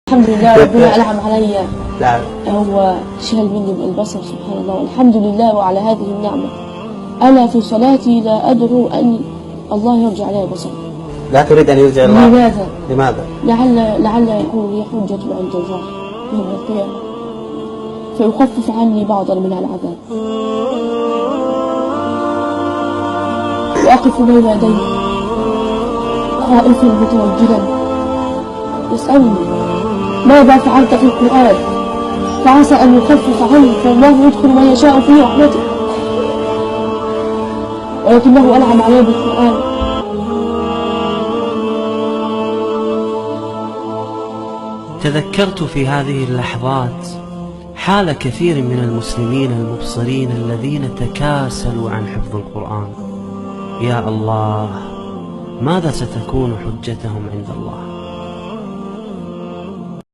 الحمد لله ربنا أنعم علي. نعم. هو شال مني البصر سبحان الله، والحمد لله وعلى هذه النعمة. أنا في صلاتي لا أدعو أن الله يرجع علي بصري. لا تريد أن يرجع الله؟ لماذا؟ لماذا؟ لعل يكون لي حجة عند الله يوم القيامة فيخفف عني بعضا من العذاب، وأقف بين يديه خائفا متوجلا يسألني ماذا فعلت في القرآن؟ فعسى أن يخفف عني، فالله يدخل من يشاء في رحمته، ولكنه أنعم علي بالقرآن. تذكرت في هذه اللحظات حال كثير من المسلمين المبصرين الذين تكاسلوا عن حفظ القرآن. يا الله، ماذا ستكون حجتهم عند الله؟